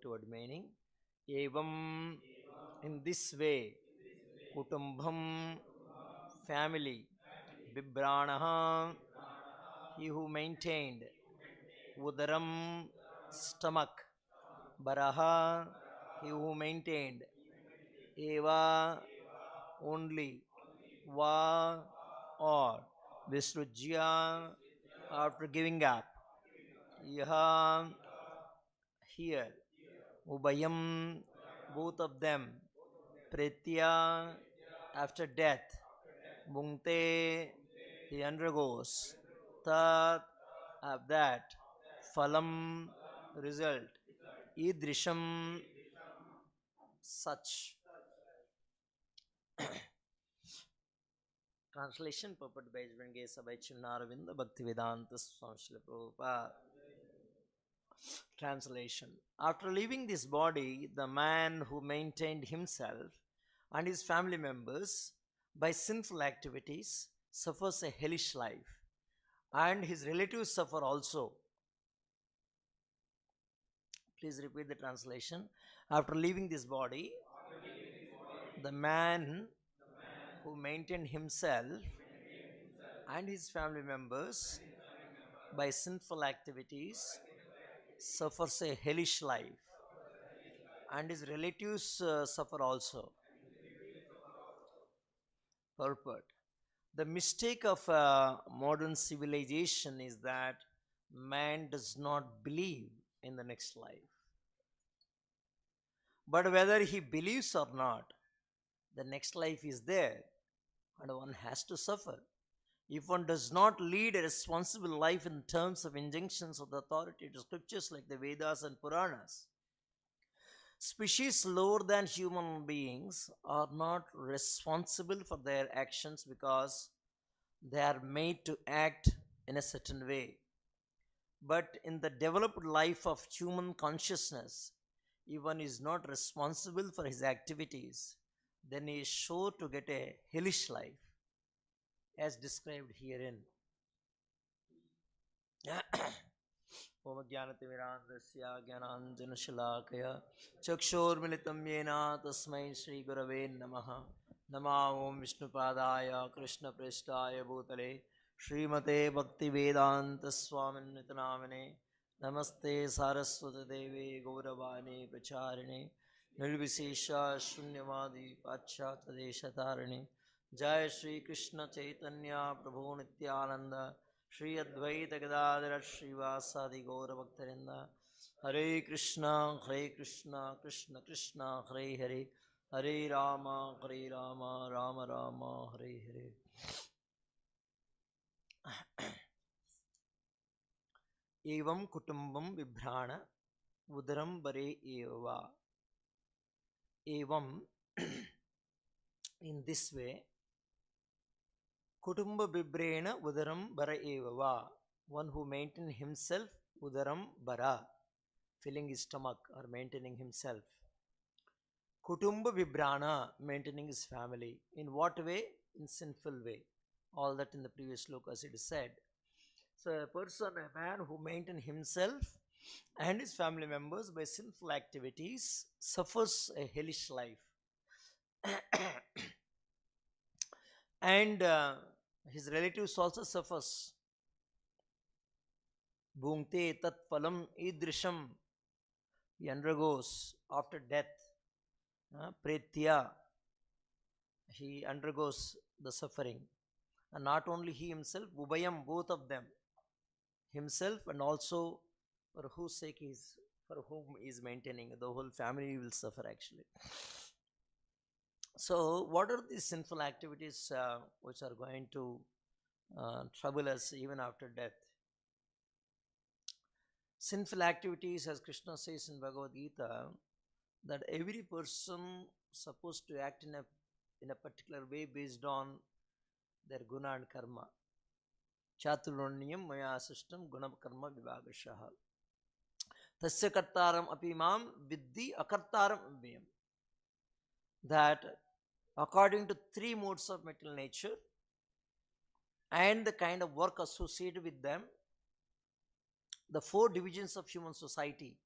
word meaning. Evam, in this way, kutumbham, family, bibranaha, he who maintained, udaram, stomach, baraha, he who maintained, eva, only, va, or, visrujya, after giving up, yaha, here, ubayam, both of them, pretya, after death, bhungte, he undergoes, tat, of that, phalam, result, idrisham, such. Translation purport by Jaganmohan Bhaktivedanta Swami Prabhupada. Translation. After leaving this body, the man who maintained himself and his family members by sinful activities suffers a hellish life, and his relatives suffer also. Please repeat the translation. After leaving this body, the man who maintained himself and his family members by sinful activities suffers a hellish life, and his relatives suffer also. Purport. The mistake of modern civilization is that man does not believe in the next life. But whether he believes or not, the next life is there and one has to suffer. If one does not lead a responsible life in terms of injunctions of the authoritative scriptures like the Vedas and Puranas, species lower than human beings are not responsible for their actions because they are made to act in a certain way. But in the developed life of human consciousness, if one is not responsible for his activities, then he is sure to get a hellish life, as described herein. Om Jnanatimirandasya Jnananjanashalakaya Chakshormilitam Yena Tasmai Sri Gurave Namaha Nama Om Vishnupadaya Krishna Prestaya Bhutale Srimate Bhaktivedanta Swami Nitanamane Namaste Saraswati Devi Gauravani Pracharine Nirvisesha Shunyavadi Pachyata Deshatarine Jai Sri Krishna Chaitanya Prabhu Nityananda Shri Advaita Gadadhara Srivasadi Gaura Bhaktarinda Hare Krishna Krishna Krishna Hare Hare Hare Rama Rama Rama Hare Hare. Evam kutumbam vibhrana udaram bare eva. Evam, in this way, kutumba bibrena udaram bara evava, one who maintains himself udaram bara, filling his stomach or maintaining himself. Kutumba vibrana, maintaining his family. In what way? In sinful way. All that in the previous slokas it is said. So a person, a man who maintains himself and his family members by sinful activities suffers a hellish life. And his relatives also suffers. Bhungte tat phalam idrisham, he undergoes after death. Pretya, he undergoes the suffering. And not only he himself, Ubhayam, both of them, himself and also for whose sake for whom he is maintaining, the whole family will suffer actually. So what are these sinful activities which are going to trouble us even after death? Sinful activities, as Krishna says in Bhagavad Gita, that every person supposed to act in a particular way based on their guna and karma. Chaturanyam maya system guna karma vibhagashaha. Tasya kartaram apimam viddhi akartaram vyam. That according to three modes of material nature and the kind of work associated with them, the four divisions of human society,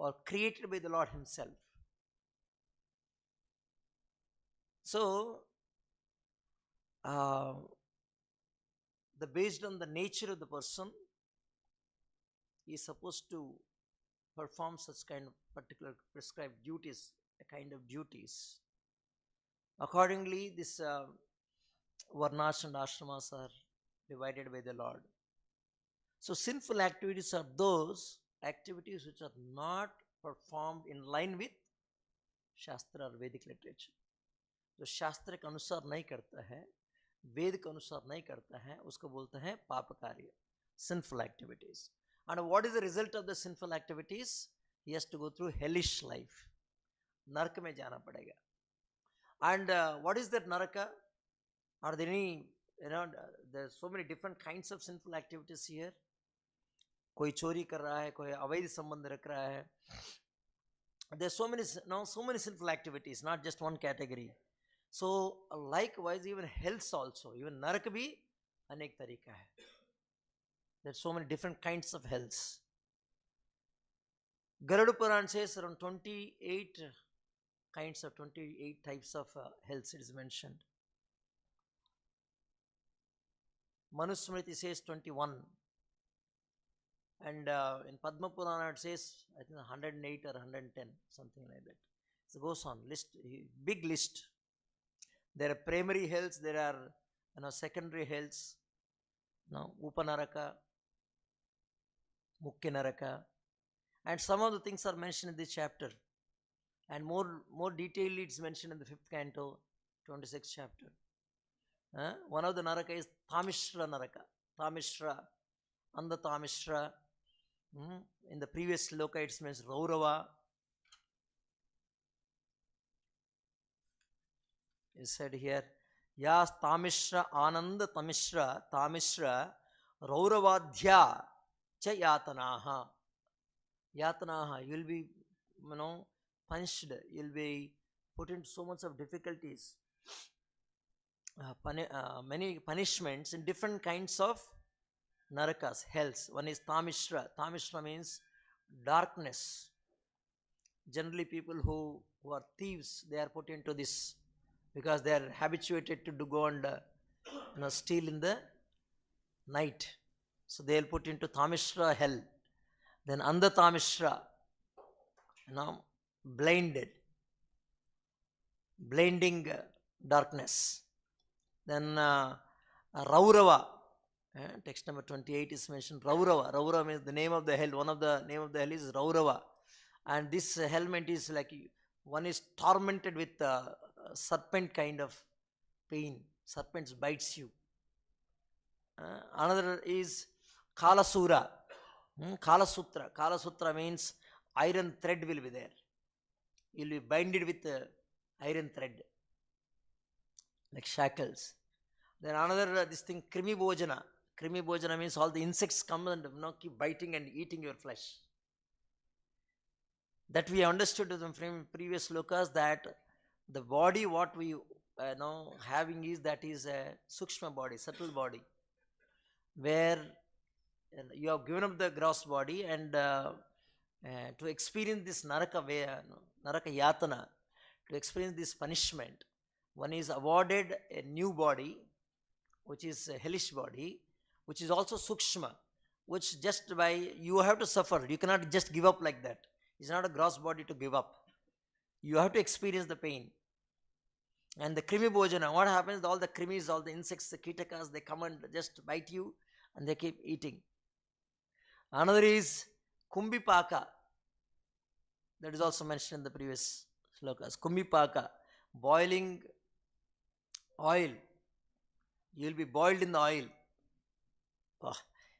or created by the Lord Himself. So, based on the nature of the person, he is supposed to perform such kind of particular prescribed duties, a kind of duties. Accordingly, this varnas and ashramas are divided by the Lord. So, sinful activities are those activities which are not performed in line with Shastra or Vedic literature. जो शास्त्र के अनुसार नहीं करता है, वेद के अनुसार नहीं करता है, उसको बोलते हैं पाप कार्य, sinful activities. And what is the result of the sinful activities? He has to go through hellish life. नरक में जाना पड़ेगा. And what is that naraka? Are there any, there's so many different kinds of sinful activities here. कोई चोरी कर रहा है, कोई अवैध संबंध रख रहा है. There's so many sinful activities, not just one category. So likewise, even hells also, even narak bhi anek tarika hai. There's so many different kinds of hells. Garuda Puran says around 28 types of hells it is mentioned. Manusmriti says 21. And in Padma Purana it says, I think 108 or 110, something like that. So it goes on, big list. There are primary hells, there are secondary hells, Upanaraka, Mukhya Naraka, and some of the things are mentioned in this chapter. And more detailedly it's mentioned in the 5th canto, 26th chapter. One of the Naraka is Tamishra Naraka, Tamishra, Andha Tamishra. In the previous sloka it means Raurava. It said here, Yas Tamishra Ananda Tamishra Rauravadhya Cha Yatanaha. Yatanaha, you will be punished, you will be put into so much of difficulties, many punishments in different kinds of narakas, hells. One is Tamishra. Tamishra means darkness. Generally people who are thieves, they are put into this because they are habituated to go and steal in the night. So they will put into Tamishra hell. Then Andha Tamishra, blinding darkness. Then Raurava. Text number 28 is mentioned Raurava. Raurava means the name of the hell. One of the name of the hell is Raurava. And this helmet is like, one is tormented with serpent kind of pain. Serpents bites you. Another is Kalasura. Kalasutra. Kalasutra means iron thread will be there. You will be binded with iron thread, like shackles. Then another, this thing, Krimi Bhojana. Krimi Bhojana means all the insects come and keep biting and eating your flesh. That we understood from previous slokas, that the body what we having is, that is a sukshma body, subtle body, where you have given up the gross body and to experience this naraka yatana, to experience this punishment, one is awarded a new body, which is a hellish body, which is also sukshma, which just by, you have to suffer. You cannot just give up like that. It's not a gross body to give up. You have to experience the pain. And the krimi bhojana, what happens? All the krimis, all the insects, the kitakas, they come and just bite you and they keep eating. Another is kumbhipaka. That is also mentioned in the previous slokas. Kumbhipaka, boiling oil. You will be boiled in the oil.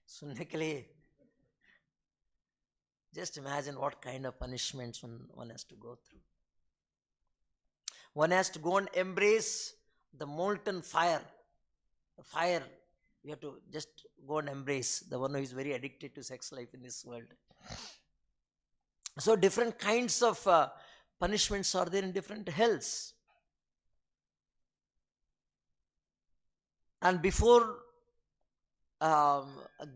सुनने के लिए, just imagine what kind of punishments one has to go through. One has to go and embrace the molten fire. The fire, you have to just go and embrace, the one who is very addicted to sex life in this world. So different kinds of punishments are there in different hells. And before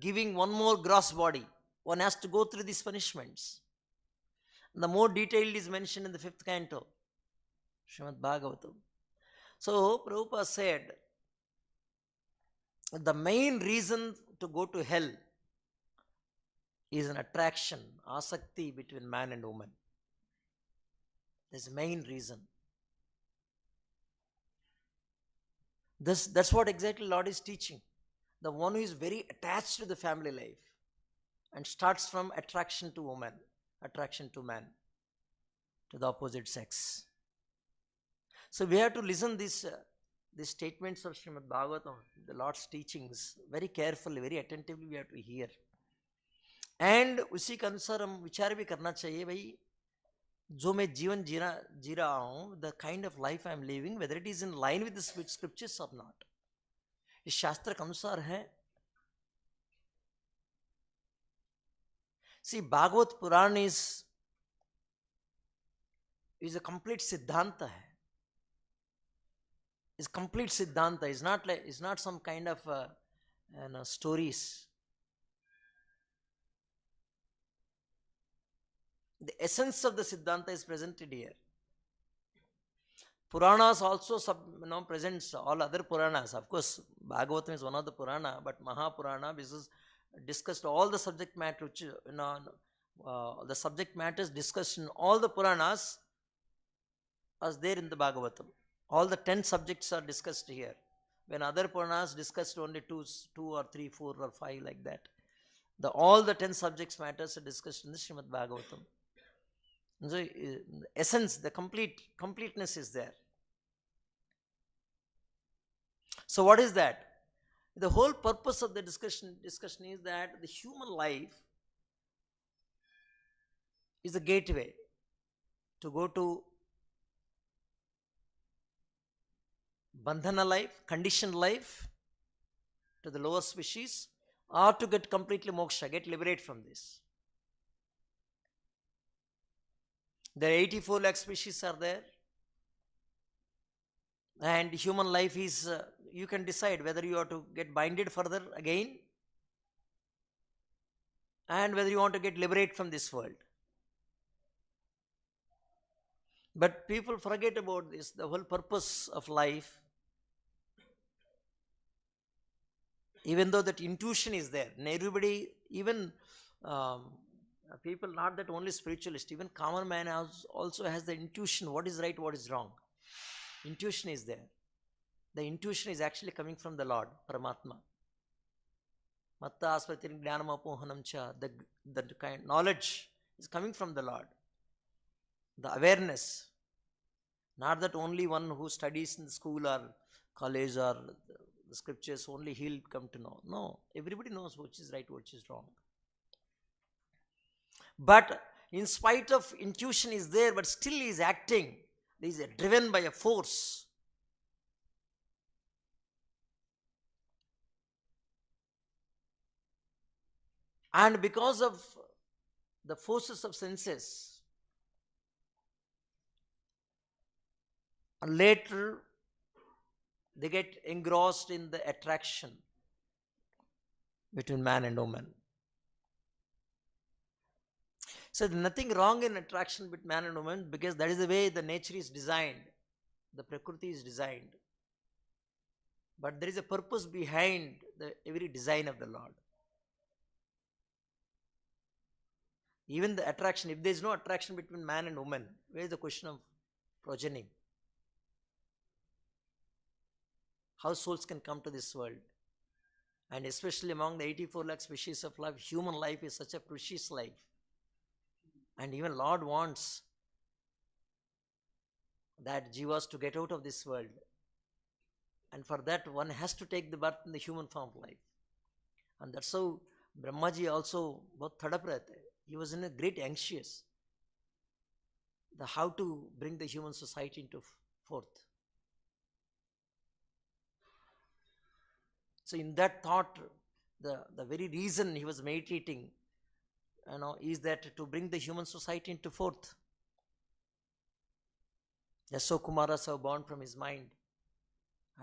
giving one more gross body, one has to go through these punishments. The more detailed is mentioned in the 5th canto, Srimad Bhagavatam. So Prabhupada said, the main reason to go to hell is an attraction, asakti between man and woman. That's the main reason. That's what exactly Lord is teaching. The one who is very attached to the family life and starts from attraction to woman, attraction to man, to the opposite sex. So we have to listen these statements of Srimad Bhagavatam, the Lord's teachings, very carefully, very attentively we have to hear. And उसी के अनुसार हम विचार भी करना चाहिए भाई, जो मैं जीवन जी रहा हूँ, the kind of life I am living, whether it is in line with the scriptures or not. इस शास्त्र के अनुसार है. See, Bhagavad Puran is a complete siddhanta. It's complete siddhanta. It's not some kind of stories. The essence of the siddhanta is presented here. Puranas also presents all other Puranas. Of course, Bhagavatam is one of the Purana, but Mahapurana, this is discussed all the subject matter, which the subject matters discussed in all the Puranas as there in the Bhagavatam. All the 10 subjects are discussed here. When other Puranas discussed only 2 or 3, 4 or 5 like that. All the 10 subjects matters are discussed in the Srimad Bhagavatam. And so, the essence, the completeness is there. So what is that? The whole purpose of the discussion is that the human life is a gateway to go to bandhana life, conditioned life, to the lower species, or to get completely moksha, get liberated from this. There are 84 lakh species are there, and human life is, you can decide whether you are to get binded further again and whether you want to get liberated from this world. But people forget about this, the whole purpose of life. Even though that intuition is there, and everybody, even people, not that only spiritualist, even common man also has the intuition, what is right, what is wrong. Intuition is there. The intuition is actually coming from the Lord, Paramatma. Matta aspratiring jnanamapohanam cha, the kind knowledge is coming from the Lord. The awareness, not that only one who studies in the school or college or the scriptures, only he'll come to know. No, everybody knows which is right, which is wrong. But in spite of intuition is there, but still he is acting. He is driven by a force. And because of the forces of senses, and later they get engrossed in the attraction between man and woman. So there's nothing wrong in attraction between man and woman, because that is the way the nature is designed. The Prakriti is designed. But there is a purpose behind every design of the Lord. Even the attraction, if there is no attraction between man and woman, where is the question of progeny? How souls can come to this world? And especially among the 84 lakh species of life, human life is such a precious life. And even Lord wants that jivas to get out of this world. And for that, one has to take the birth in the human form of life. And that's how Brahmaji also both thadap rehte. He was in a great anxious. How to bring the human society into forth. So in that thought, the very reason he was meditating, is that to bring the human society into forth. Yasho Kumaras have born from his mind,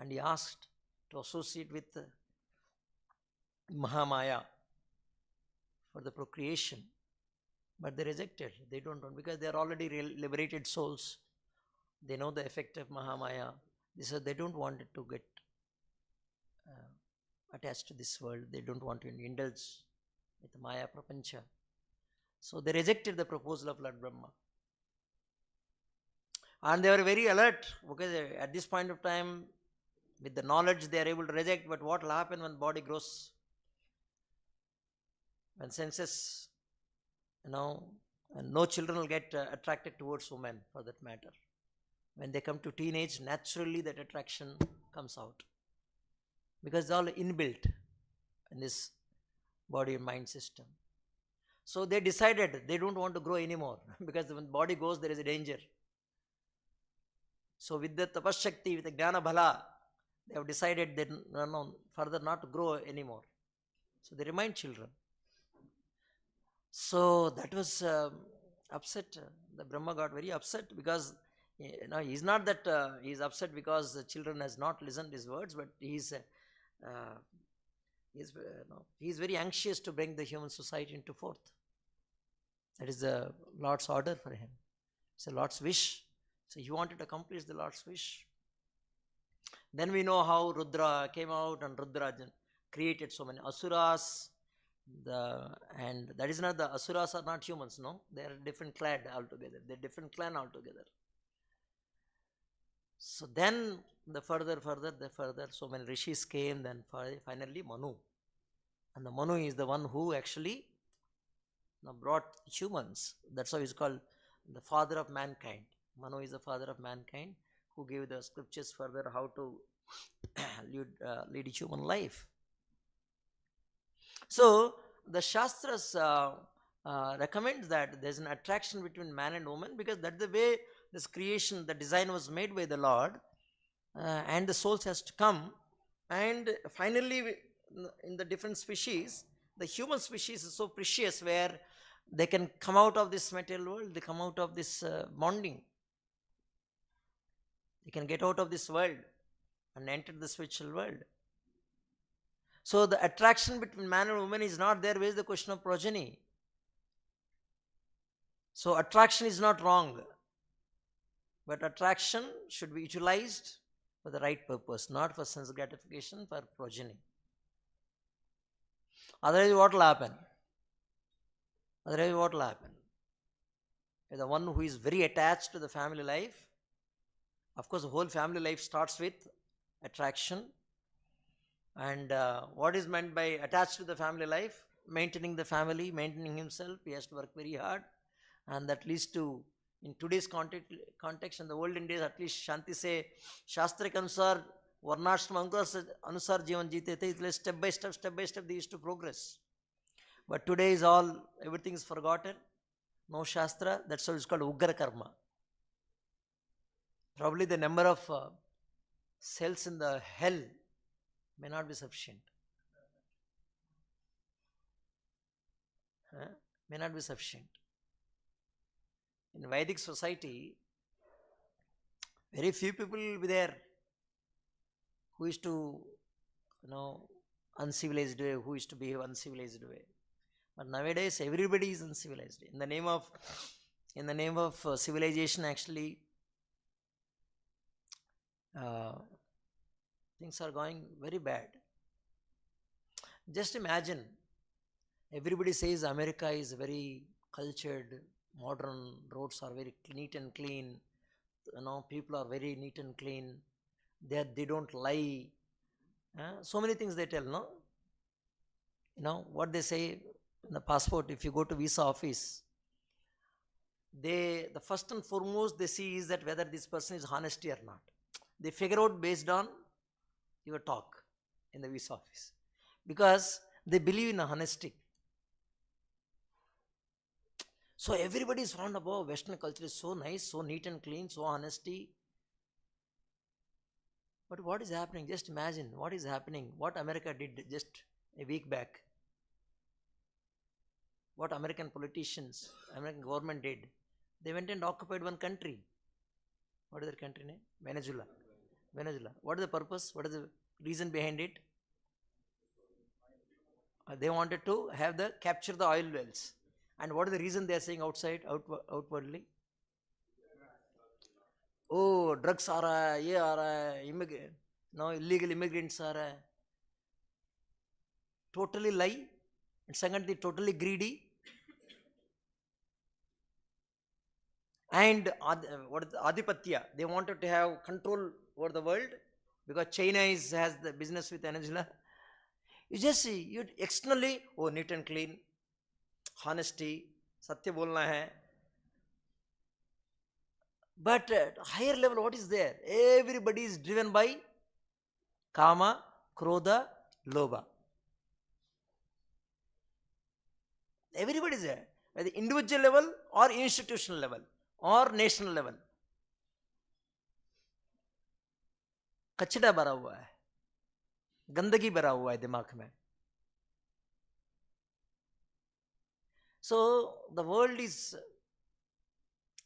and he asked to associate with Mahamaya for the procreation. But they rejected. They don't want, because they are already liberated souls. They know the effect of Mahamaya. They don't want it to get attached to this world. They don't want to indulge with Maya Prapancha. So they rejected the proposal of Lord Brahma. And they were very alert, because at this point of time, with the knowledge, they are able to reject. But what will happen when body grows? When senses, and no children will get attracted towards women, for that matter. When they come to teenage, naturally that attraction comes out, because it's all inbuilt in this body and mind system. So they decided they don't want to grow anymore, because when body goes, there is a danger. So with the tapashakti, with the jnana bhala, they have decided that further not to grow anymore. So they remain children. So that was upset. The Brahma got very upset, because he's not that he's upset because the children has not listened his words, but he's very anxious to bring the human society into forth. That is the Lord's order for him. It's the Lord's wish. So he wanted to accomplish the Lord's wish. Then we know how Rudra came out, and Rudra created so many asuras. And that is not, the asuras are not humans, no? They are different clad altogether. They are different clan altogether. So then the further, so many rishis came, then finally Manu. And the Manu is the one who actually brought humans. That's why he's called the father of mankind. Manu is the father of mankind, who gave the scriptures further how to lead a human life. So the Shastras recommends that there's an attraction between man and woman, because that's the way this creation, the design was made by the Lord, and the souls has to come. And finally, in the different species, the human species is so precious, where they can come out of this material world, they come out of this bonding. They can get out of this world and enter the spiritual world. So the attraction between man and woman is not there. Where is the question of progeny? So attraction is not wrong, but attraction should be utilized for the right purpose, not for sense gratification, for progeny. Otherwise, what will happen? The one who is very attached to the family life, of course, the whole family life starts with attraction. And what is meant by attached to the family life? Maintaining the family, maintaining himself. He has to work very hard. And that leads to, in today's context, in the olden days, at least Shanti say, Shastra ke anusar, Varnashrama anusar jivan jeete the. It's step by step, they used to progress. But today is everything is forgotten. No Shastra. That's why it's called Ugra Karma. Probably the number of cells in the hell may not be sufficient. May not be sufficient. In Vedic society, very few people will be there who is to, uncivilized way, who is to behave uncivilized way. But nowadays, everybody is uncivilized. In the name of civilization, actually, things are going very bad. Just imagine, everybody says America is very cultured, modern, roads are very neat and clean, people are very neat and clean, they don't lie. So many things they tell, no? What they say in the passport, if you go to visa office, the first and foremost they see is that whether this person is honesty or not. They figure out based on your talk in the visa office, because they believe in honesty. So everybody is fond about Western culture is so nice, so neat and clean, so honesty. But what is happening? Just imagine what is happening, what America did just a week back. What American politicians, American government did. They went and occupied one country. What is their country name? Venezuela. What is the purpose? What is the reason behind it? They wanted to capture the oil wells. And what is the reason they are saying outwardly? Oh, drugs आ रहा है, ये आ रहा है, no, illegal immigrants आ रहा है. Totally lie. And secondly, totally greedy. And what is the Adipatya? They wanted to have control over the world because China has the business with Venezuela. You just see, you externally, oh, neat and clean, honesty, satya bolna hai. But at higher level, what is there? Everybody is driven by kama, krodha, lobha. Everybody is there, at the individual level or institutional level or national level. कचड़ा भरा हुआ है, गंदगी भरा हुआ है दिमाग में. So the world is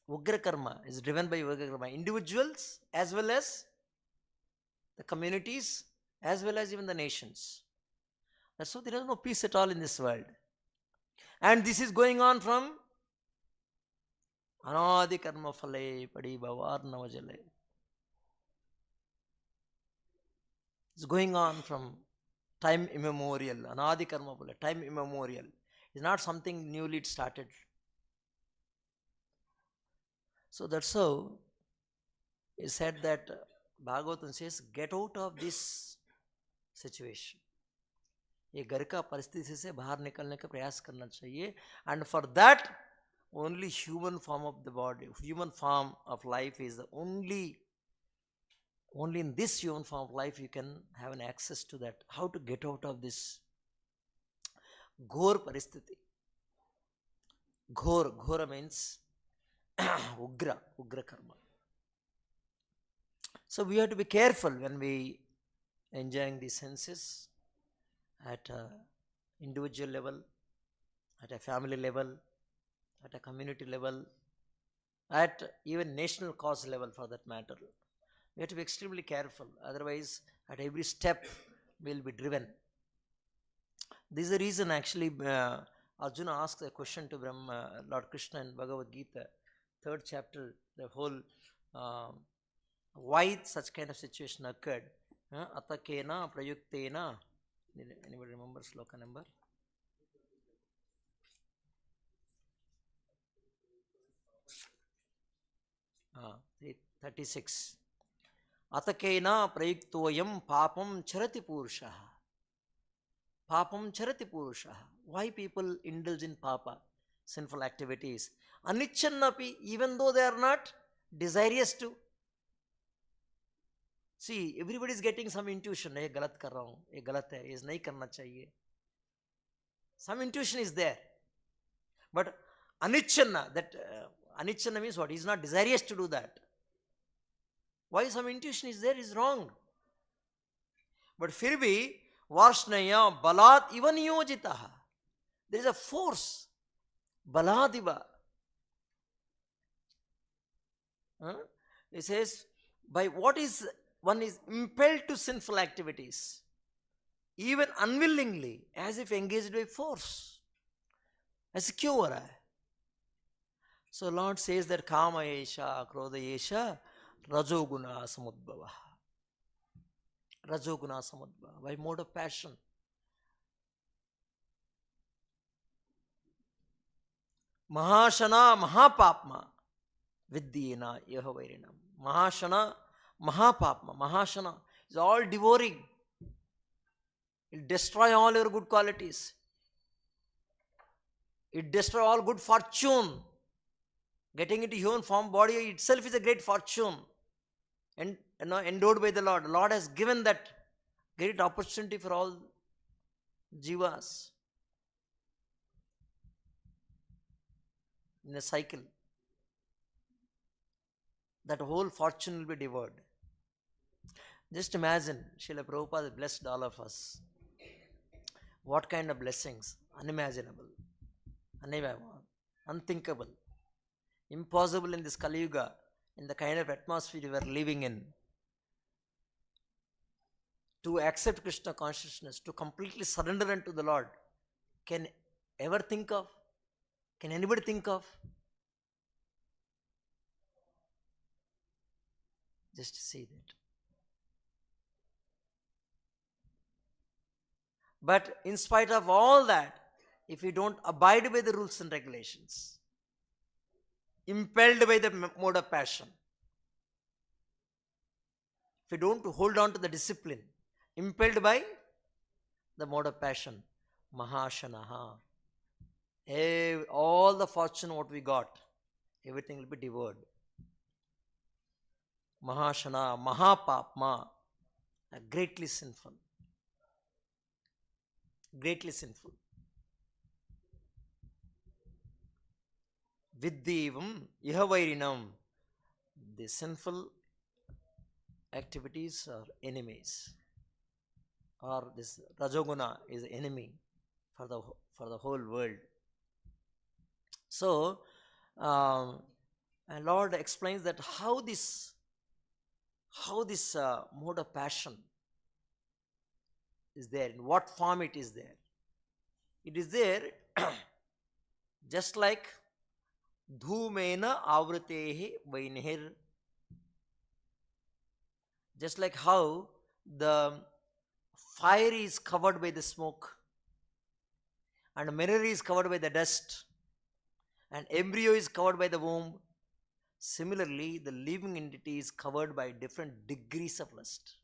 Ugra karma, is driven by Ugra karma. Individuals as well as the communities as well as even the nations. That's why there is no peace at all in this world. And this is going on from Anadi karma phale padi bhavarnava jale. It's going on from time immemorial. Anadi karma phale, time immemorial. It's not something newly started. So that's how he said that Bhagavatam says, get out of this situation. ये घर का परिस्थिति से बाहर निकलने का प्रयास करना चाहिए. And for that, only human form of the body, human form of life is the only in this human form of life you can have an access to that. How to get out of this ghor paristhiti. Ghora means ugra karma. So we have to be careful when we enjoying the senses at a individual level, at a family level, at a community level, at even national cause level for that matter. We have to be extremely careful. Otherwise, at every step, we will be driven. This is the reason actually Arjuna asked a question to Lord Krishna in Bhagavad Gita, 3rd chapter, the whole why such kind of situation occurred. Atakena prayuktena. Anybody remember sloka number? 36. Atakena prayuktoyam papam charati purushaha. Papam charati purushaha. Why people indulge in papa, sinful activities? Anichannapi, even though they are not desirous to. See, everybody is getting some intuition. ये गलत कर रहा हूँ, ये गलत है, ये नहीं करना चाहिए. Some intuition is there. But anichanna, that anichanna means what? He is not desirous to do that. Why some intuition is there is wrong. But फिर भी varshnaya balat iva niyojitaha. There is a force. Baladiva. It says, by what is one is impelled to sinful activities, even unwillingly, as if engaged by force. ऐसे क्यों हो रहा है? So Lord says that kama yesha, krodha yesha, rajoguna samudbhava. Rajoguna samudbhava, by mode of passion. Mahashana mahapapma vidyena yahavarinam. Mahashana mahapapma, mahashana is all devouring. It will destroy all your good qualities. It destroys all good fortune. Getting into human form body itself is a great fortune. And endowed by the Lord. The Lord has given that great opportunity for all jivas. In a cycle. That whole fortune will be devoured. Just imagine, Srila Prabhupada blessed all of us. What kind of blessings? Unimaginable, unthinkable, impossible in this Kali Yuga, in the kind of atmosphere we are living in. To accept Krishna consciousness, to completely surrender unto the Lord, can ever think of? Can anybody think of? Just see that. But in spite of all that, if we don't abide by the rules and regulations, impelled by the mode of passion, if we don't hold on to the discipline, impelled by the mode of passion, Mahashanaha, all the fortune what we got, everything will be devoured. Mahashana, Mahapapma, greatly sinful. Greatly sinful. Viddivam Ihavairinam. The sinful activities are enemies. Or this Rajoguna is enemy for the whole world. So, and Lord explains that how this mode of passion is there, in what form it is there. It is there just like dhumena avratehi vainhir. Just like how the fire is covered by the smoke, and mirror is covered by the dust, and embryo is covered by the womb. Similarly, the living entity is covered by different degrees of lust.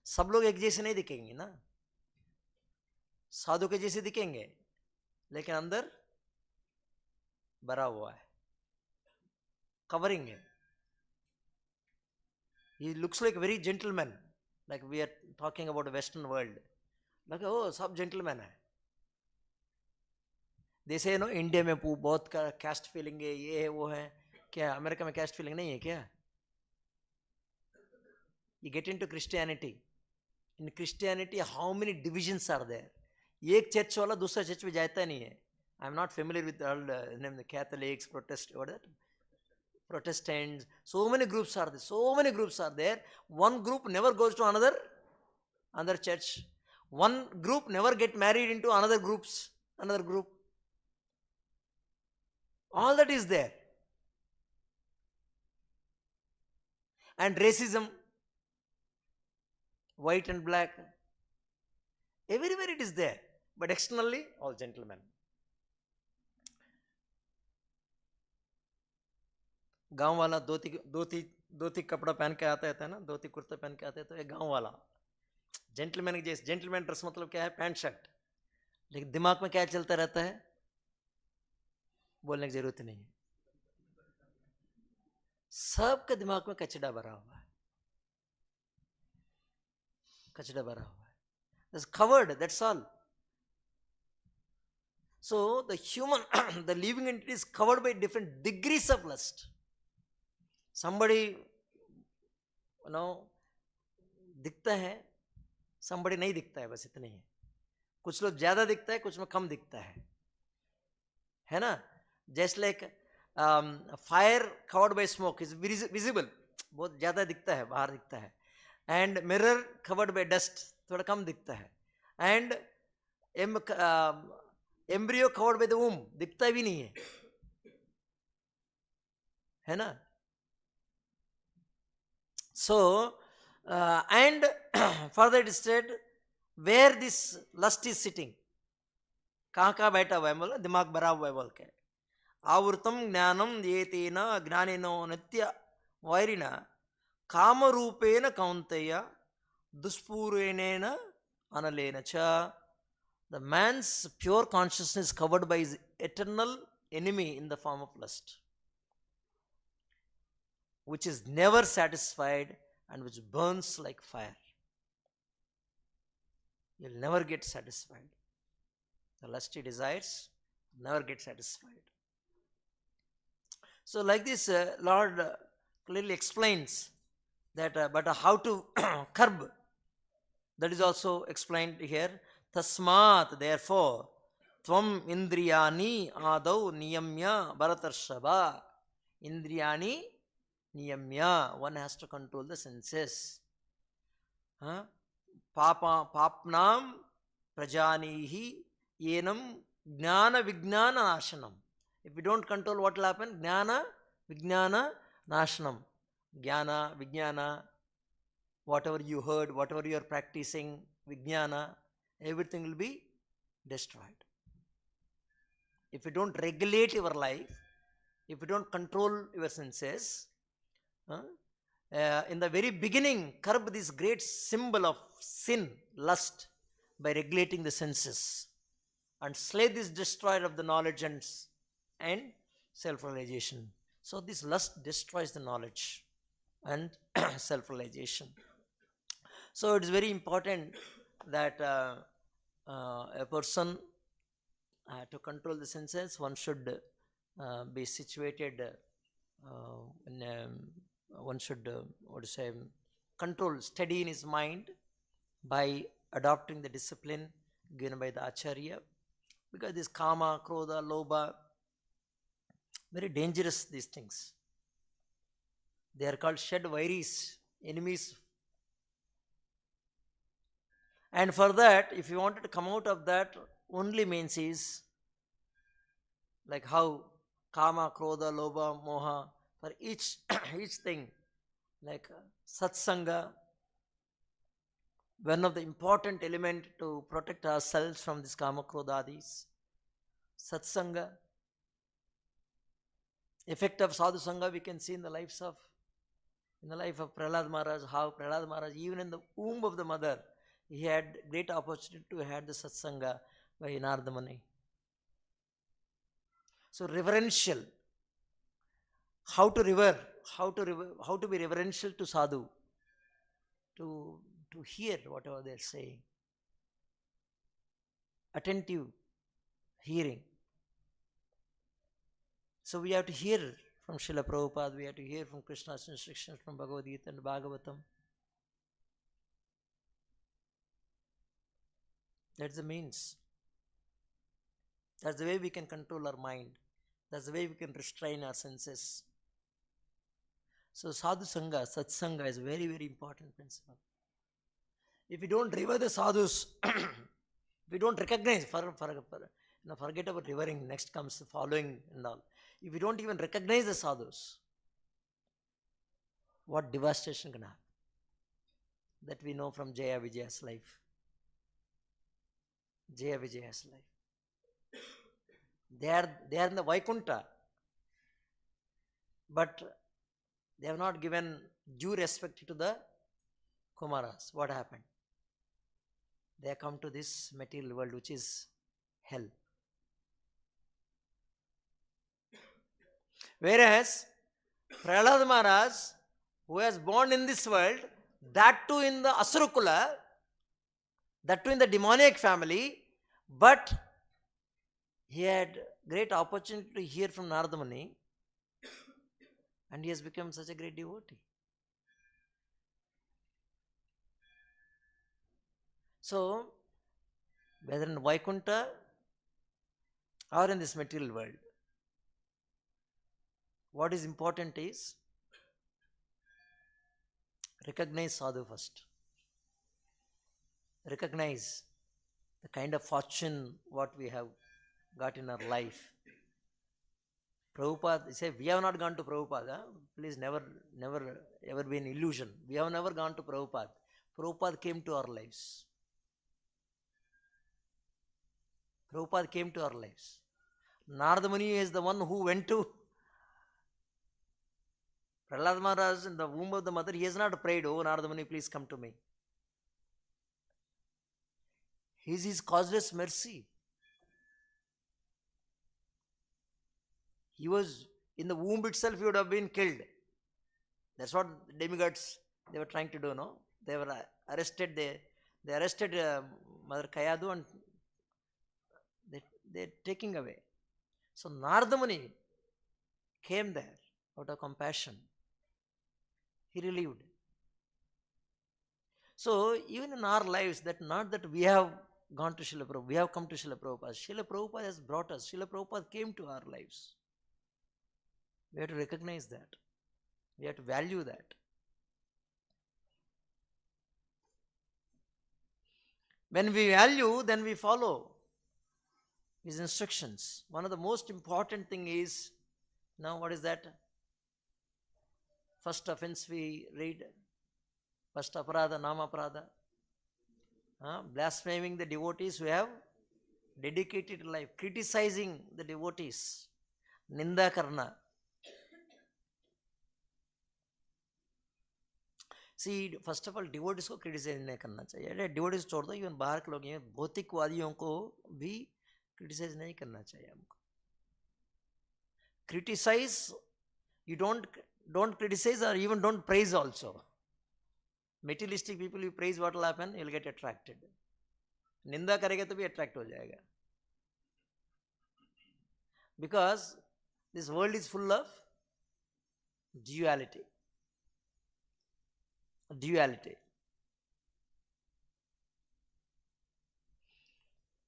सब लोग एक जैसे नहीं दिखेंगे ना, साधु के जैसे दिखेंगे, लेकिन अंदर भरा हुआ है, कवरिंग है. He looks like a very gentleman, like we are talking about a Western world. Like, oh, सब gentleman है. They say, no, इंडिया में बहुत caste feeling है, ये है वो है. क्या अमेरिका में caste feeling नहीं है क्या? You get into Christianity. In Christianity, how many divisions are there? एक चर्च वाला दूसरा चर्च में जाता नहीं है. I am not familiar with all the Catholics, Protestants. So many groups are there. So many groups are there. One group never goes to another church. One group never get married into another group. All that is there. And racism, white and black, everywhere it is there. But externally, all gentlemen. गांव वाला धोती कपड़ा पहन के आता है ना, धोती कुर्ता पहन के आता है, तो ये गांव वाला जेंटलमैन के जैसे. जेंटलमैन ड्रेस मतलब क्या है? Pant shirt. लेकिन दिमाग में क्या चलता रहता है, बोलने की जरूरत नहीं है. सबके दिमाग में कचड़ा भरा हुआ है, कचड़ा भरा हुआ है. It's covered, that's all. So the human, the living entity is covered by different degrees of lust. Somebody, दिखता है, somebody नहीं दिखता है, बस इतना ही है. कुछ लोग ज्यादा दिखता है, कुछ में कम दिखता है ना? Just like fire covered by smoke is visible, बहुत ज्यादा दिखता है, बाहर दिखता है. And mirror covered by dust, थोड़ा कम दिखता है. And embryo covered by the womb, दिखता भी नहीं है ना? So, and further it said, where this lust is sitting, कहाँ बैठा हुआ है, बोला दिमाग भरा हुआ है बोल के. आवृतम ज्ञानम येतेन ज्ञानिनो नित्य वैरिणा कामरूपेण कौन्तेय दुष्पूरेणेन अनलेन च. The man's pure consciousness is covered by his eternal enemy in the form of lust, which is never satisfied and which burns like fire. You'll never get satisfied. The lusty desires never get satisfied. So like this, Lord clearly explains that, but how to curb, that is also explained here. Tasmat, therefore, tvam indriyani adau niyamya bharatarshava. Indriyani niyamya, one has to control the senses. Papnam prajanihi yenam jnana vijnana nashanam. If we don't control, what will happen? Jnana vijnana nashanam. Jnana, vijnana, whatever you heard, whatever you are practicing, vijnana, everything will be destroyed. If you don't regulate your life, if you don't control your senses, in the very beginning, curb this great symbol of sin, lust, by regulating the senses, and slay this destroyer of the knowledge and self-realization. So this lust destroys the knowledge and self-realization. So it is very important that a person to control the senses, one should be situated one should control, steady in his mind by adopting the discipline given by the Acharya, because this kama, krodha, lobha, very dangerous, these things. They are called shed vairis, enemies. And for that, if you wanted to come out of that, only means is like how kama, krodha, lobha, moha, for each thing, like satsanga, one of the important element to protect ourselves from this kama, krodhadis. Satsanga, effect of sadhu sangha we can see in the life of Prahlad Maharaj, how Prahlad Maharaj, even in the womb of the mother, he had great opportunity to have the satsanga by Narada Muni. So reverential, how to be reverential to sadhu, to hear whatever they are saying, attentive hearing. So we have to hear from Srila Prabhupada, we have to hear from Krishna's instructions from Bhagavad Gita and Bhagavatam. That's the means. That's the way we can control our mind. That's the way we can restrain our senses. So sadhu sangha, satsanga is very, very important principle. If we don't revere the sadhus, we don't recognize, forget about revering, next comes the following and all. If we don't even recognize the sadhus, what devastation can happen? That we know from Jaya Vijaya's life. Jaya Vijaya's life. They are in the Vaikuntha, but they have not given due respect to the Kumaras. What happened? They have come to this material world, which is hell. Whereas Prahlad Maharaj, who was born in this world, that too in the Asurukula, that too in the demoniac family, but he had great opportunity to hear from Narada Muni, and he has become such a great devotee. So, whether in Vaikuntha or in this material world, what is important is recognize sadhu first. Recognize the kind of fortune what we have got in our life. Prabhupada, say, we have not gone to Prabhupada. Please never ever be an illusion. We have never gone to Prabhupada. Prabhupada came to our lives. Prabhupada came to our lives. Narada Muni is the one who went to Prahlad Maharaj in the womb of the mother. He has not prayed, oh Narada Muni, please come to me. His causeless mercy. He was in the womb itself, he would have been killed. That's what demigods they were trying to do, no? They were arrested. They arrested Mother Kayadu and they're taking away. So Narada Muni came there out of compassion. He relieved. So even in our lives, that not that we have gone to Srila Prabhupada, we have come to Srila Prabhupada. Srila Prabhupada has brought us. Srila Prabhupada came to our lives. We have to recognize that. We have to value that. When we value, then we follow his instructions. One of the most important thing is, now what is that? First offense we read, first aparadha, nama aparadha. Blaspheming the devotees who have dedicated life, criticizing the devotees, ninda karna. See, first of all, devotees को criticize नहीं करना चाहिए. अरे devotees छोड़ दो, even बाहर के लोग हैं, भौतिकवादियों को भी criticize नहीं करना चाहिए हमको. Criticize, you don't criticize or even don't praise also. Materialistic people, you praise, what will happen? You will get attracted. निंदा करेगा तो भी attract हो जाएगा. Because this world is full of duality.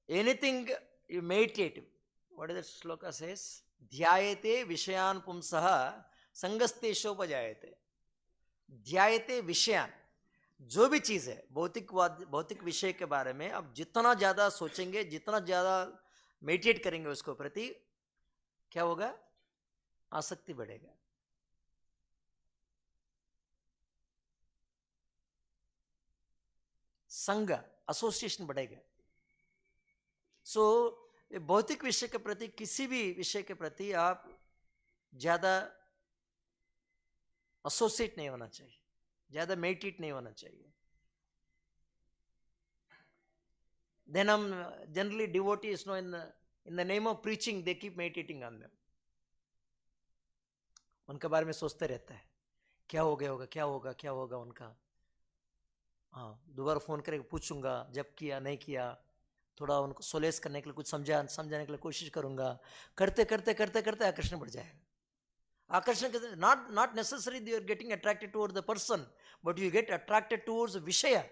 Anything you meditate, what is that sloka says? Dhyayate vishayan pumsaha sangaste shopajayate. Dhyayate vishayan, जो भी चीज है भौतिक विषय के बारे में आप जितना ज्यादा सोचेंगे, जितना ज्यादा मेडिटेट करेंगे उसको प्रति, क्या होगा? आसक्ति बढ़ेगा. संग, एसोसिएशन बढ़ेगा. सो भौतिक विषय के प्रति, किसी भी विषय के प्रति आप ज्यादा एसोसिएट नहीं होना चाहिए, ज्यादा मेडिटेट नहीं होना चाहिए. Then generally devotees know in the name of preaching they keep meditating on them. उनके बारे में सोचते रहता है, क्या हो गया होगा, क्या होगा उनका. दोबारा फोन करके पूछूंगा, जब किया नहीं किया, थोड़ा उनको सोलेस करने के लिए कुछ समझाने के लिए कोशिश करूंगा. करते आकर्षण बढ़ जाएगा. आकर्षण not necessarily you are getting attracted towards the person, but you get attracted towards the vishaya,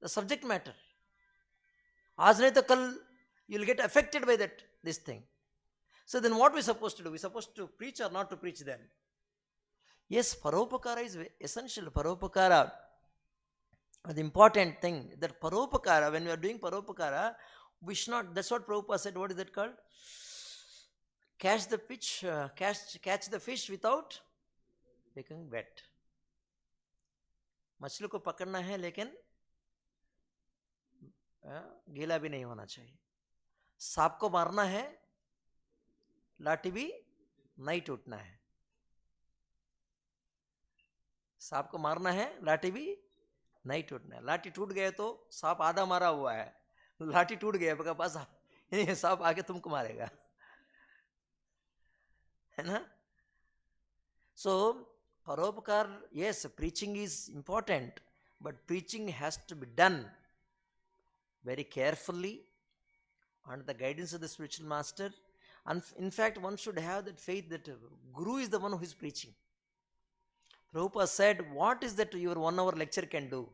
the subject matter. आज नहीं तो कल you will get affected by this thing. So then what we supposed to do? We supposed to preach or not to preach then? Yes, paropakara is essential. Paropakara, the important thing, that paropakara, when we are doing paropakara, we should not, that's what Prabhupada said, what is that called? Catch the fish without becoming wet. मछली को पकड़ना है लेकिन गीला भी नहीं होना चाहिए. सांप को मारना है, लाठी भी नहीं टूटना है. सांप को मारना है, लाठी भी नहीं टूटना है. लाठी टूट गए तो सांप आधा मारा हुआ है, लाठी टूट गया आपके पास, सांप आके तुमको मारेगा, है ना. So paropakar, yes, preaching is important, but preaching has to be done very carefully under the guidance of the spiritual master. And in fact, one should have that faith that Guru is the one who is preaching. Prabhupada said, what is that your 1 hour lecture can do?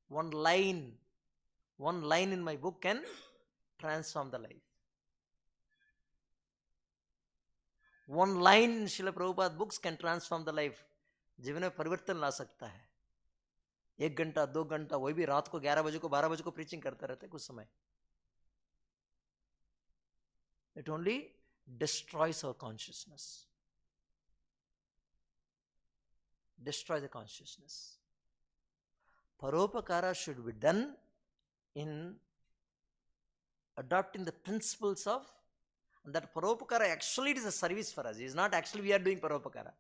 One line in my book can transform the life. One line in Srila Prabhupada books can transform the life. जीवन में परिवर्तन ला सकता है. 1 घंटा 2 घंटा, वही भी रात को 11 बजे को 12 बजे को प्रीचिंग करते रहते कुछ समय. It only destroys our consciousness. Destroy the consciousness. Paropakara should be done in adopting the principles of, and that paropakara actually it is a service for us. It is not actually we are doing paropakara.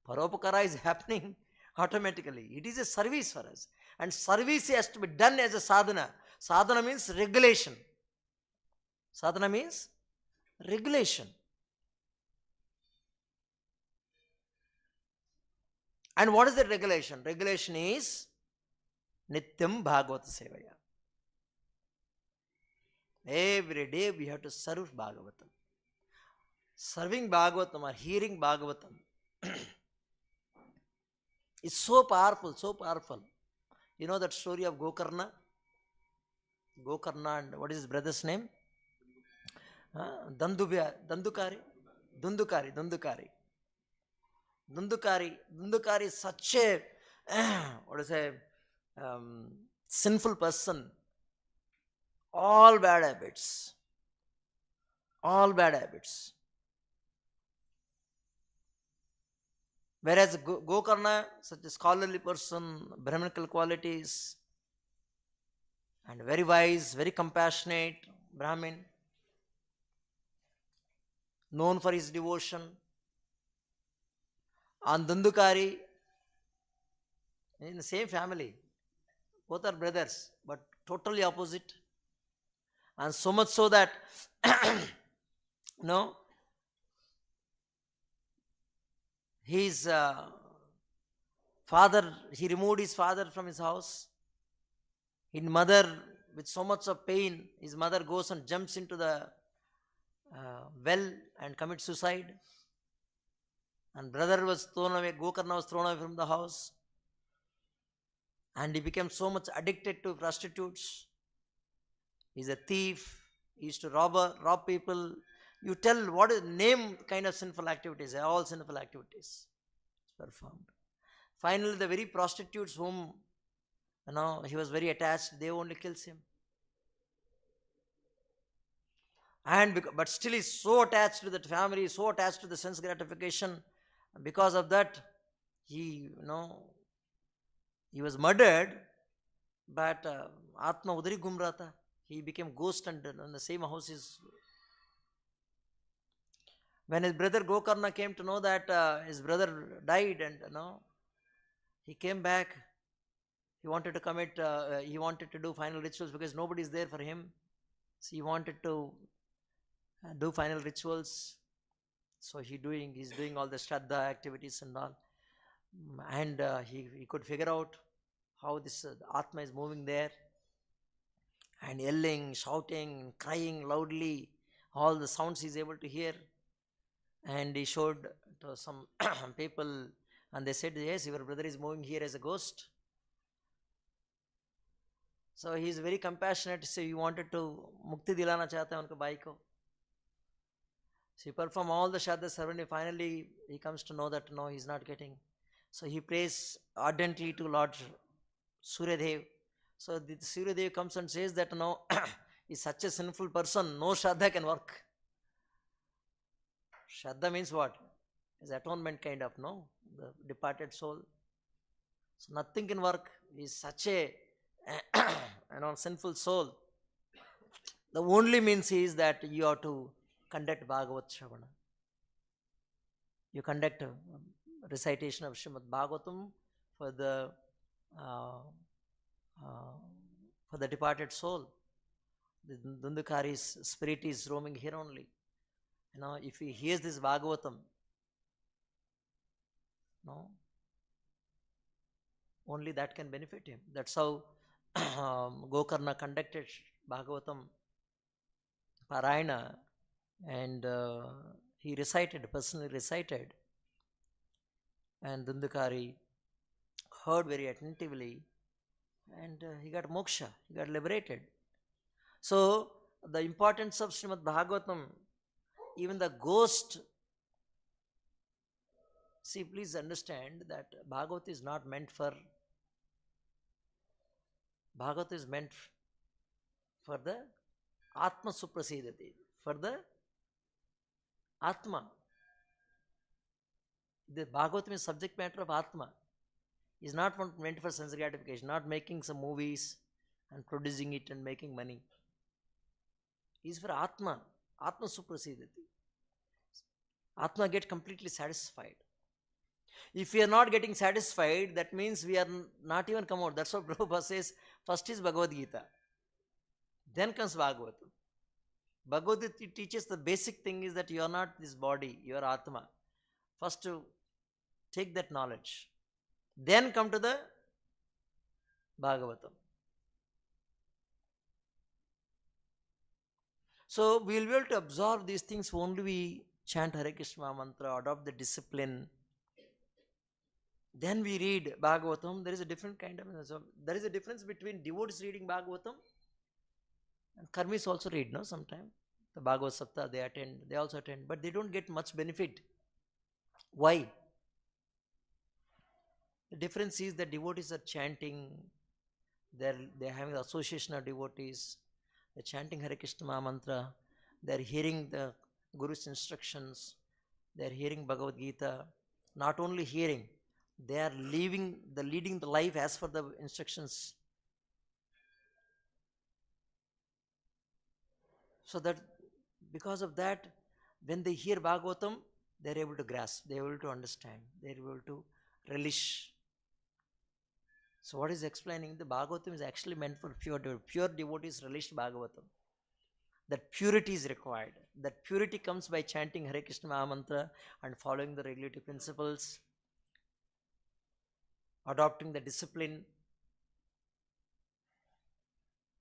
Paropakara is happening automatically. It is a service for us. And service has to be done as a sadhana. Sadhana means regulation. Sadhana means regulation. And what is the regulation? Regulation is Nityam Bhagavata Sevaya. Every day we have to serve Bhagavatam. Serving Bhagavatam or hearing Bhagavatam is so powerful, so powerful. You know that story of Gokarna? Gokarna and what is his brother's name? Dundukari is such a, sinful person. All bad habits. All bad habits. Whereas Gokarna, such a scholarly person, Brahminical qualities, and very wise, very compassionate Brahmin, known for his devotion. And Dandukari, in the same family, both are brothers, but totally opposite. And so much so that, no, his father, he removed his father from his house. His mother, with so much of pain, his mother goes and jumps into the well and commits suicide. And brother was thrown away, Gokarna was thrown away from the house. And he became so much addicted to prostitutes. He's a thief. He used to rob people. You tell what is name kind of sinful activities, all sinful activities performed. Finally, the very prostitutes whom he was very attached, they only kills him. And but still he's so attached to that family, so attached to the sense gratification. Because of that, he was murdered, but Atma udari ghum raha tha. He became ghost and in the same house is. When his brother Gokarna came to know that his brother died, and he came back. He wanted to commit. He wanted to do final rituals because nobody is there for him. So he wanted to do final rituals. So he's doing all the Shraddha activities and all. And he could figure out how this Atma is moving there. And yelling, shouting, crying loudly. All the sounds he's able to hear. And he showed to some people. And they said, yes, your brother is moving here as a ghost. So he is very compassionate. So he wanted to mukti dilana chahta hai unko bhai ko. So he performed all the Shraddha ceremony. Finally, he comes to know that no, he's not getting. So he prays ardently to Lord Suryadev. So the Suryadev comes and says that no, he's such a sinful person, no Shraddha can work. Shraddha means what? It's atonement kind of, the departed soul. So nothing can work. He's such a sinful soul. The only means is that you have to conduct Bhagavat Shravana. You conduct a recitation of Srimad Bhagavatam for the departed soul. The Dundukari's spirit is roaming here only. If he hears this Bhagavatam, only that can benefit him. That's how Gokarna conducted Bhagavatam Parayana, and he personally recited, and Dundukari heard very attentively, and he got moksha, he got liberated. So the importance of Srimad Bhagavatam, even the ghost, see, please understand that Bhagavat is not meant for, Bhagavat is meant for the Atma Suprasidati, for the Atma. The Bhagavatam is subject matter of Atma. Is not meant for sense gratification, not making some movies and producing it and making money. Is for Atma, Atma Suprasidati. Atma get completely satisfied. If we are not getting satisfied, that means we are not even come out. That's what Prabhupada says, first is Bhagavad Gita. Then comes Bhagavatam. Bhagavad Gita teaches the basic thing is that you are not this body, you are Atma. First to take that knowledge. Then come to the Bhagavatam. So we will be able to absorb these things only we chant Hare Krishna mantra, adopt the discipline. Then we read Bhagavatam. There is a different kind of, there is a difference between devotees reading Bhagavatam and karmis also read, sometime. The Bhagavad Sapta they attend, they also attend, but they don't get much benefit. Why? The difference is that devotees are chanting, they're having the association of devotees, They're chanting Hare Krishna mantra. They're hearing the Guru's instructions. They're hearing Bhagavad Gita. Not only hearing, they are leading the life as per the instructions. So that because of that, when they hear Bhagavatam, they're able to grasp, they're able to understand, they're able to relish. So what is explaining? The Bhagavatam is actually meant for pure devotees relish Bhagavatam. That purity is required. That purity comes by chanting Hare Krishna Mahamantra and following the regulative principles, adopting the discipline.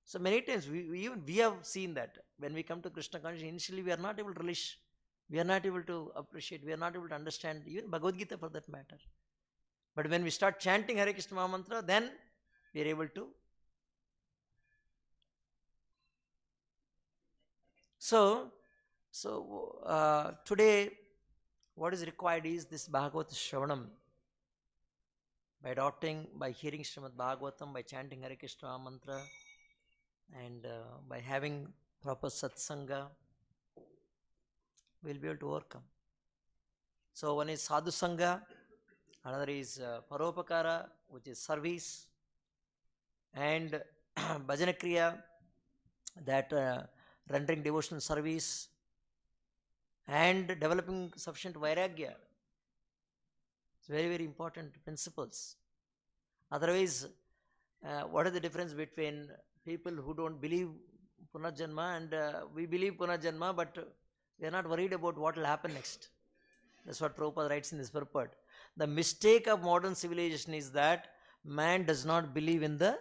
So many times we have seen that when we come to Krishna consciousness, initially we are not able to relish, we are not able to appreciate, we are not able to understand even Bhagavad Gita for that matter. But when we start chanting Hare Krishna Mahamantra, then we are able to. So today what is required is this Bhagavata Shravanam. By adopting, by hearing Srimad Bhagavatam, by chanting Hare Krishna mantra, and by having proper satsanga, we will be able to overcome. So one is sadhu sangha, another is paropakara, which is service, and bhajana kriya, that rendering devotional service, and developing sufficient vairagya. It's very, very important principles. Otherwise, what is the difference between people who don't believe Punarjanma and we believe Punarjanma, but we are not worried about what will happen next? That's what Prabhupada writes in this purport. The mistake of modern civilization is that man does not believe in the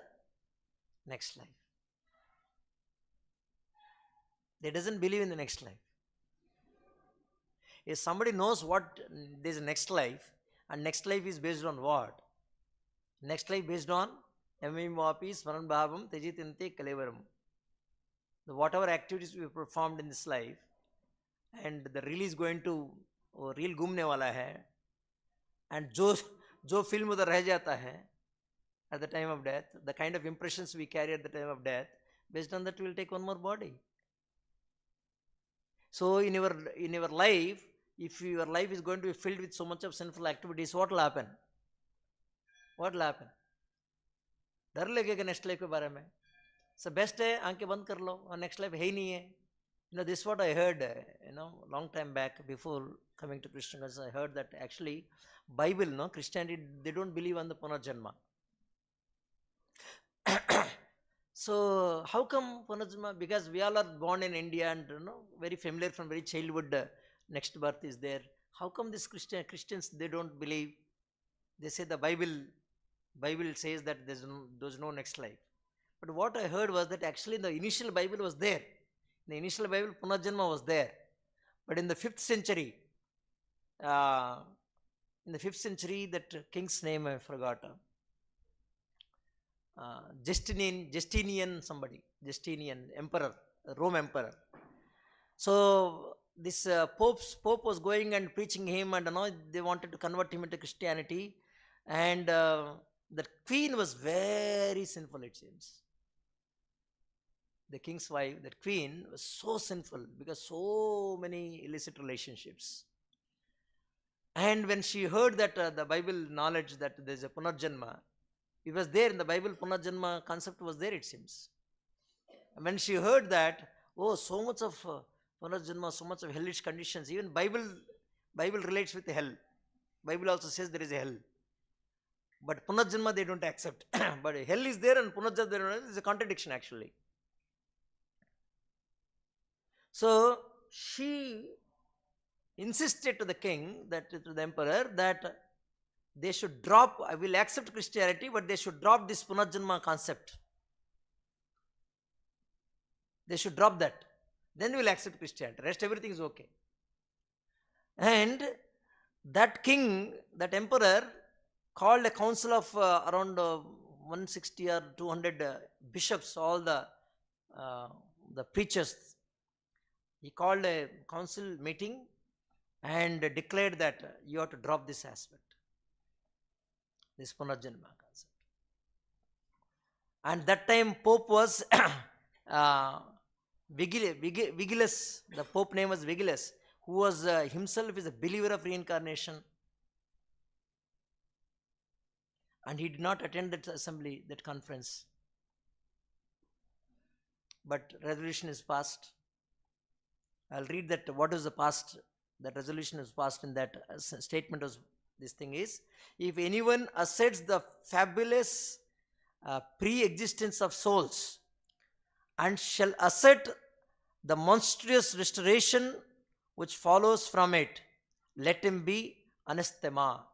next life. They doesn't believe in the next life. If somebody knows what there is a next life, and next life is based on what? Next life based on Yamim Vapi Smaran Bhavam Tejitinte Kalevaram. Whatever activities we performed in this life, and the reel is going to reel घूमने वाला है, and जो film उधर रह जाता है at the time of death, the kind of impressions we carry at the time of death, based on that we will take one more body. So in your life, if your life is going to be filled with so much of sinful activities, what will happen? What will happen? डर लगेगा next life के बारे में. So best है आंखें बंद कर लो और नेक्स्ट लाइफ है ही नहीं है. This is what I heard, long time back before coming to Krishna consciousness. I heard that actually Bible, Christianity, they don't believe on the Punarjanma. So how come Punarjanma? Because we all are born in India and very familiar from very childhood. Next birth is there. How come these Christians they don't believe? They say the Bible says that there's no next life. But what I heard was that actually the initial Bible was there. In the initial Bible, Punarjanma was there. But in the 5th century, that king's name I forgot. Justinian emperor, Rome emperor. So this Pope was going and preaching him, and they wanted to convert him into Christianity. And the queen was very sinful, it seems. The king's wife, that queen, was so sinful because so many illicit relationships. And when she heard that the Bible knowledge that there is a Punarjanma, it was there in the Bible, Punarjanma concept was there, it seems. And when she heard that, so much of Punarjanma, so much of hellish conditions, even Bible relates with hell. Bible also says there is a hell. But Punarjanma they don't accept. But hell is there and Punarjanma there is a contradiction actually. So she insisted to the king, to the emperor, that they should drop, I will accept Christianity, but they should drop this Punarjanma concept. They should drop that. Then we will accept Christianity. Rest everything is okay. And that king, that emperor, called a council of around 160 or 200 bishops, all the preachers. He called a council meeting and declared that you have to drop this aspect, this Punarjanma concept. And that time Pope was Vigilus, the Pope name was Vigilus, who was himself is a believer of reincarnation. And he did not attend that assembly, that conference. But resolution is passed. I'll read that what is the past, that resolution is passed in that statement was, this thing is, if anyone asserts the fabulous pre-existence of souls and shall assert the monstrous restoration which follows from it, let him be anathema.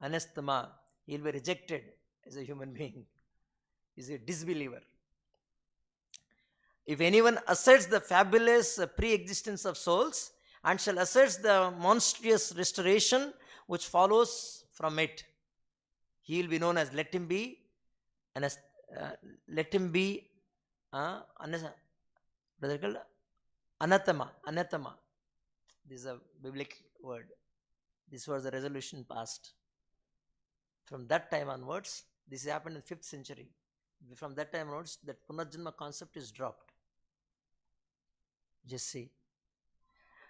Anathema. He will be rejected as a human being. He is a disbeliever. If anyone asserts the fabulous pre-existence of souls and shall assert the monstrous restoration which follows from it, he will be known as let him be anathema. Anathema. This is a biblical word. This was the resolution passed. From that time onwards, this happened in 5th century. From that time onwards, that Punarjanma concept is dropped. Just see.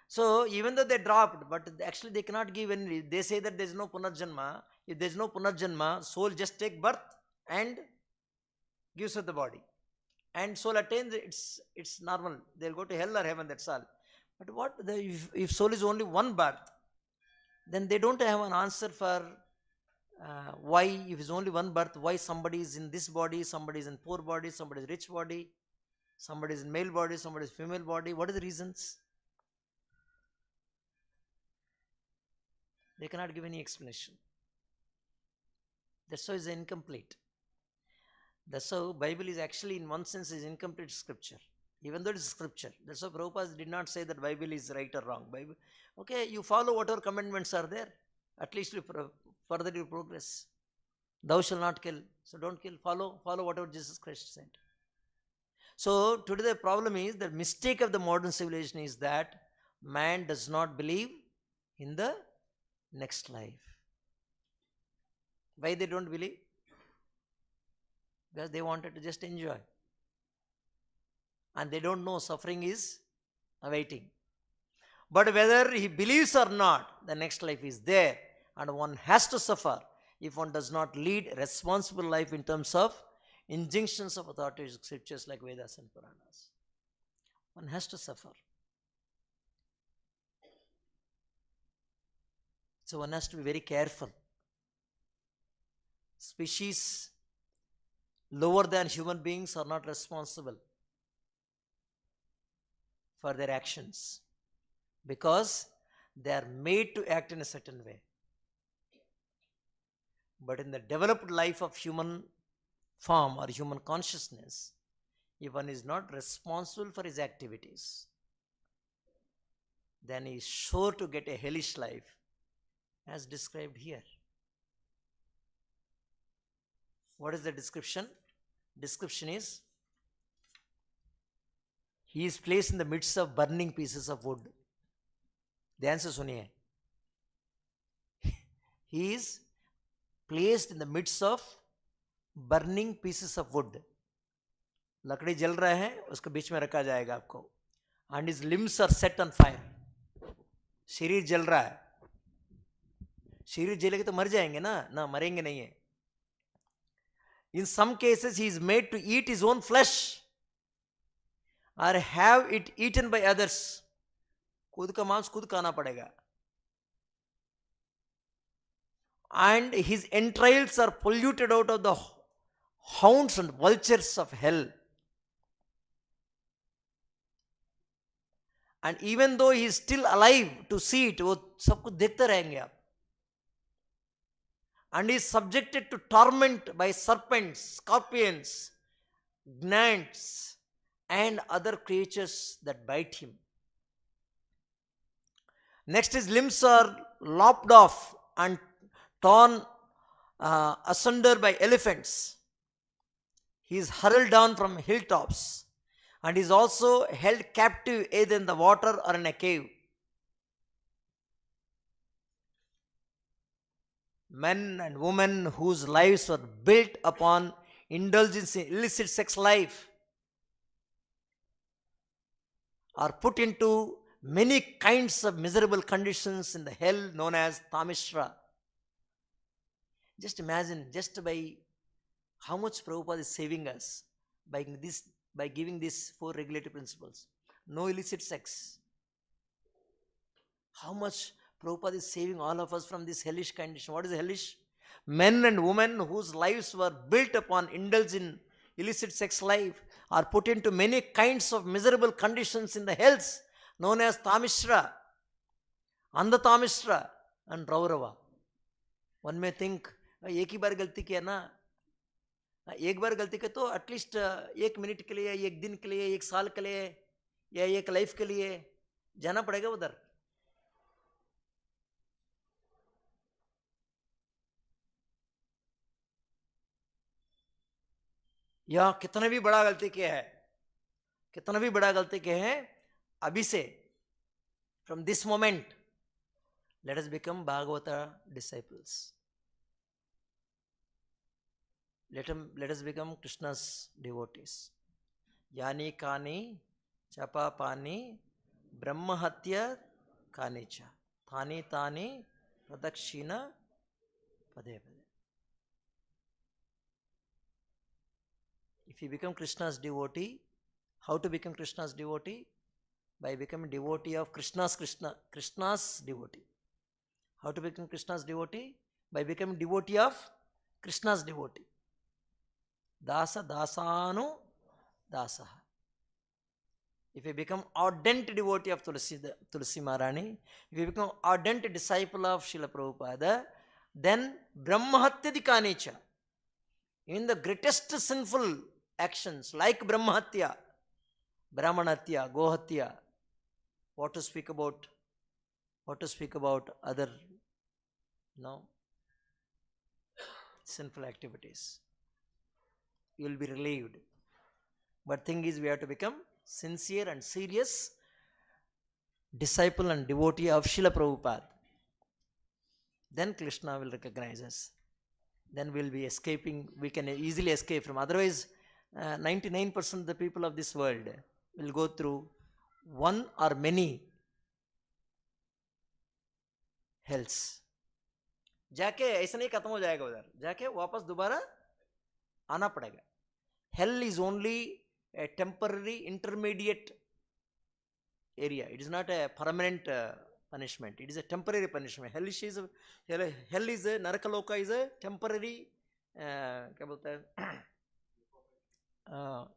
So, even though they dropped, but actually they cannot give any, they say that there is no Punarjanma. If there is no Punarjanma, soul just take birth and gives her the body. And soul attains it's normal. They'll go to hell or heaven, that's all. But what, if soul is only one birth, then they don't have an answer for why, if it's only one birth, why somebody is in this body, somebody is in poor body, somebody is rich body, somebody is in male body, somebody is female body. What are the reasons? They cannot give any explanation. That's why it's incomplete. That's how Bible is actually, in one sense, is incomplete scripture. Even though it is scripture. That's why Prabhupada did not say that Bible is right or wrong. Bible, okay, you follow whatever commandments are there. At least you further your progress. Thou shalt not kill. So don't kill. Follow whatever Jesus Christ said. So today the problem is, the mistake of the modern civilization is that man does not believe in the next life. Why they don't believe? Because they wanted to just enjoy. And they don't know suffering is awaiting. But whether he believes or not, the next life is there. And one has to suffer if one does not lead a responsible life in terms of injunctions of authoritative scriptures like Vedas and Puranas. One has to suffer. So one has to be very careful. Species lower than human beings are not responsible for their actions, because they are made to act in a certain way. But in the developed life of human form or human consciousness, if one is not responsible for his activities, then he is sure to get a hellish life, as described here. What is the description? Description is, he is placed in the midst of burning pieces of wood. ध्यान से सुनिए. He is placed in the midst of burning pieces of wood. लकड़ी जल रहा है, उसके बीच में रखा जाएगा आपको. And his limbs are set on fire. शरीर जल रहा है. शरीर जलेगा तो मर जाएंगे ना मरेंगे नहीं है. In some cases, he is made to eat his own flesh or have it eaten by others. खुद का मांस खुद खाना पड़ेगा. And his entrails are polluted out of the hounds and vultures of hell. And even though he is still alive to see it, वो सब कुछ देखते रहेंगे आप. And he is subjected to torment by serpents, scorpions, gnats, and other creatures that bite him. Next, his limbs are lopped off and torn asunder by elephants. He is hurled down from hilltops, and is also held captive either in the water or in a cave. Men and women whose lives were built upon indulgence in illicit sex life, are put into many kinds of miserable conditions in the hell known as Tamishra. Just imagine, just by how much Prabhupada is saving us by giving these 4 regulatory principles. No illicit sex. How much Prabhupada is saving all of us from this hellish condition. What is hellish? Men and women whose lives were built upon indulge in illicit sex life are put into many kinds of miserable conditions in the hells known as Tamishra, Andha and Raurava. One may think, एक ही बार गलती किया ना, एक बार गलती किया तो at least 1 minute के लिए, 1 दिन के लिए, 1 साल के लिए या 1 लाइफ के लिए जाना पड़ेगा उधर. या कितना भी बड़ा गलती किया है, कितना भी बड़ा गलती किया है, अभी से, from this moment, let us become Bhagavata disciples. Let us become Krishna's devotees. Yani kani chapa pani brahmahatya kanicha thani tani pradakshina pade pade. If you become Krishna's devotee, how to become Krishna's devotee? By becoming devotee of Krishna's devotee. How to become Krishna's devotee? By becoming devotee of Krishna's devotee. Dasa dasanu dasaha. If you become ardent devotee of Tulsi Maharani, if you become ardent disciple of Srila Prabhupada, then brahmahatyadi kanicha. In the greatest sinful actions like brahmahatya, brahmanatya, gohatya, what to speak about other sinful activities, you will be relieved. But thing is, we have to become sincere and serious disciple and devotee of Srila Prabhupada. Then Krishna will recognize us. Then we will be escaping, we can easily escape from. Otherwise, 99% of the people of this world will go through one or many hells. जाके ऐसा नहीं खत्म हो जाएगा उधर, जाके वापस दोबारा आना पड़ेगा. Hell is only a temporary intermediate area. It is not a permanent punishment. It is a temporary punishment. Hell is a Narakaloka is a temporary क्या बोलते हैं,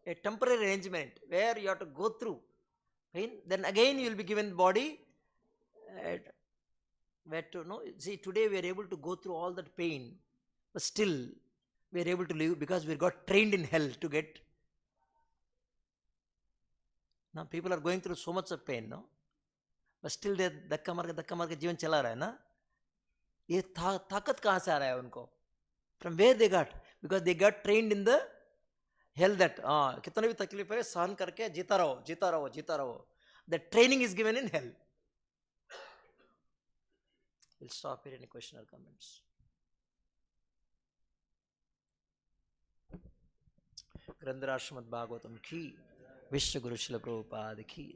a temporary arrangement where you have to go through pain. Then again you will be given body where to know. See, today we are able to go through all that pain, but still we are able to live because we got trained in hell to get. Now people are going through so much of pain, no? But still they धक्का मार के जीवन चला रहा है ना. ये ताकत कहाँ से आ रहा है उनको? From where they got? Because they got trained in the hell that कितना भी तकलीफ है सहन करके जीता रहो. The training is given in hell. We'll stop here. Any question or comments? ग्रंथराज Shrimad Bhagavatam की, विश्व गुरु श्रील प्रभुपाद की.